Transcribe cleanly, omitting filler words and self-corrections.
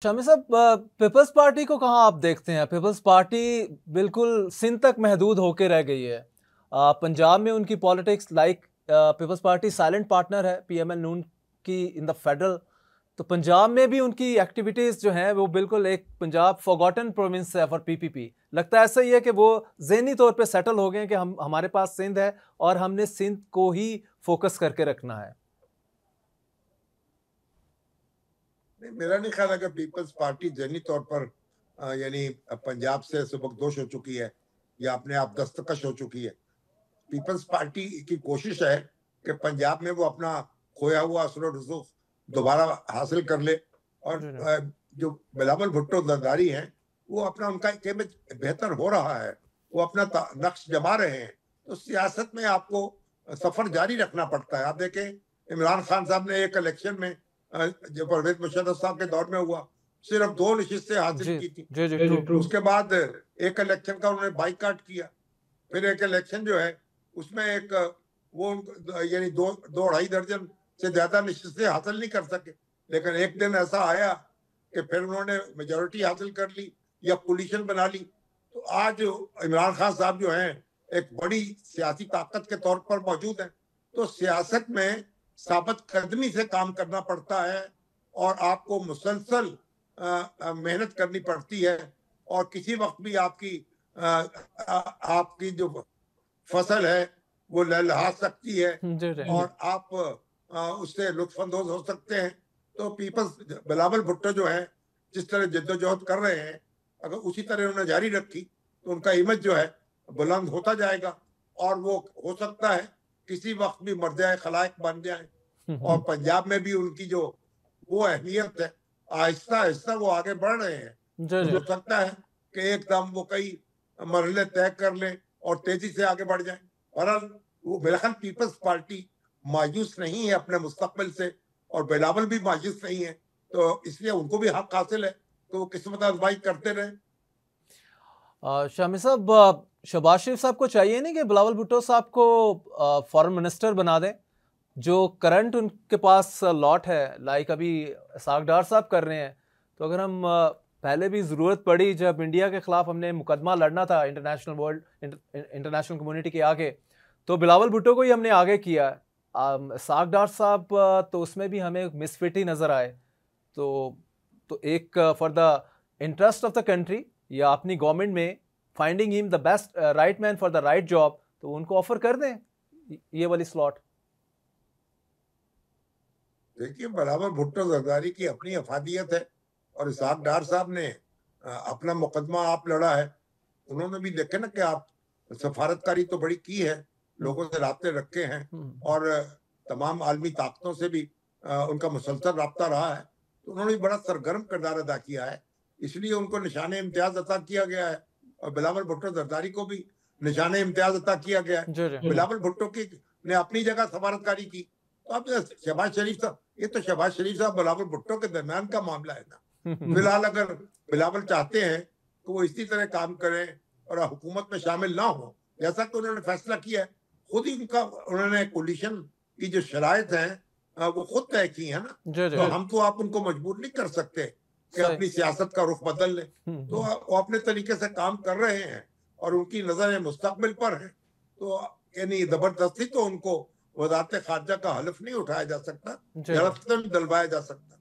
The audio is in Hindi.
शामी साहब, पीपल्स पार्टी को कहाँ आप देखते हैं? पीपल्स पार्टी बिल्कुल सिंध तक महदूद होके रह गई है। पंजाब में उनकी politics like Peoples Party silent partner है पीएमएल नून की इन द फेडरल। तो पंजाब में भी उनकी एक्टिविटीज़ जो हैं वो बिल्कुल एक पंजाब फॉरगॉटन प्रोविंस है फॉर पीपीपी। लगता है ऐसा ही है कि वो ज़हनी तौर पे सेटल हो गए हैं कि हमारे पास सिंध है और हमने सिंध को ही फोकस करके रखना है। नहीं, मेरा नहीं ख्याल है कि पीपल्स पार्टी जहनी तौर पर यानी पंजाब से सुबकदोश हो चुकी है या अपने आप दस्तकश हो चुकी है। पीपल्स पार्टी की कोशिश है कि पंजाब में वो अपना खोया हुआ असर रसूख दोबारा हासिल कर ले और जी, जी। जो बिलावल भुट्टो जरदारी हैं वो अपना उनका इमेज बेहतर हो रहा है, वो अपना नक्श जमा रहे हैं। तो सियासत में आपको सफर जारी रखना पड़ता है। आप देखें इमरान खान साहब ने एक इलेक्शन में जो परवेज मुशर्रफ साहब के दौर में हुआ सिर्फ 2 नशिस्तें हासिल जी की थी। जी जी ट्रू। उसके बाद एक इलेक्शन का उन्होंने बाइकाट किया। फिर एक इलेक्शन जो है उसमें एक वो यानी दो दो ढाई दर्जन से ज्यादा नशिस्तें हासिल नहीं कर सके। लेकिन एक दिन ऐसा आया कि फिर उन्होंने मेजोरिटी हासिल कर ली या कोलिशन बना ली। तो आज इमरान खान साहब जो हैं एक बड़ी सियासी ताकत के तौर पर मौजूद हैं। तो सियासत में साबित कदमी से काम करना पड़ता है और आपको मुसलसल मेहनत करनी पड़ती है और किसी वक्त भी आपकी जो फसल है वो लहलहा सकती है जी जी और आप उससे लुत्फानंदोज हो सकते हैं। तो पीपल्स बिलावल भुट्टो जो है जिस तरह जद्दोजहद कर रहे हैं, अगर उसी तरह उन्होंने जारी रखी तो उनका इमेज जो है बुलंद होता जाएगा और वो हो सकता है किसी वक्त भी मर्द खलाइक बन जाए। और पंजाब में भी उनकी जो वो अहमियत है, आहिस्ता आहिस्ता वो आगे बढ़ रहे हैं। जी तो जी हो सकता है कि एकदम वो कई मरहले तय कर लें और तेजी से आगे बढ़ जाएं। बहरहाल वो बिलखन पीपल्स पार्टी मायूस नहीं है अपने मुस्तकबिल से और बिलावल भी मायूस नहीं है। तो इसलिए उनको भी हक हासिल है तो वो किस्मत आजमाई करते रहे। शामी साहब, शहबाज शरीफ साहब को चाहिए नहीं कि बिलावल भुट्टो साहब को फॉरेन मिनिस्टर बना दें? जो करंट उनके पास लॉट है, लाइक अभी इसाक डार साहब कर रहे हैं। तो अगर हम पहले भी ज़रूरत पड़ी जब इंडिया के ख़िलाफ़ हमने मुकदमा लड़ना था इंटरनेशनल कम्युनिटी के आगे, तो बिलावल भुट्टो को ही हमने आगे किया। इसाक डार साहब तो उसमें भी हमें मिसफिट ही नज़र आए। तो एक for the interest of the country या अपनी गवर्नमेंट में finding him the best right man for the right job, तो उनको ऑफर कर दें ये वाली स्लॉट। देखिए बिलावल भुट्टो जरदारी की अपनी अफादियत है और इसाक डार साहब ने अपना मुकदमा आप लड़ा है। उन्होंने भी देखे ना कि आप सफारतकारी तो बड़ी की है, लोगों से राब्ते रखे हैं और तमाम आलमी ताकतों से भी उनका मुसलसल राब्ता रहा है। तो उन्होंने भी बड़ा सरगर्म किरदार अदा किया है, इसलिए उनको निशान इम्तियाज अता किया गया है और बिलावल भुट्टो जरदारी को भी निशान इम्तियाज अता किया गया है। जी जी बिलावल भुट्टो की ने अपनी जगह सफारतकारी की। तो अब शहबाज शरीफ साहब, ये तो शहबाज शरीफ साहब बिलावल भुट्टो के दरमियान का मामला है ना। फिलहाल अगर बिलावल चाहते हैं तो वो इसी तरह काम करें और हुकूमत में शामिल ना हो, जैसा कि उन्होंने फैसला किया है। खुद ही उनका उन्होंने कोलिशन की जो शराइत हैं वो खुद तय की है ना। जी जी तो हम तो आप उनको मजबूर नहीं कर सकते कि सही। अपनी सियासत का रुख बदल लें। तो वो अपने तरीके से काम कर रहे हैं और उनकी नजर मुस्तकबिल पर है। तो यानी जबरदस्ती तो उनको वजारत खारजा का हलफ नहीं उठाया जा सकता, जी जी जबरदस्ती दिलवाया जा सकता।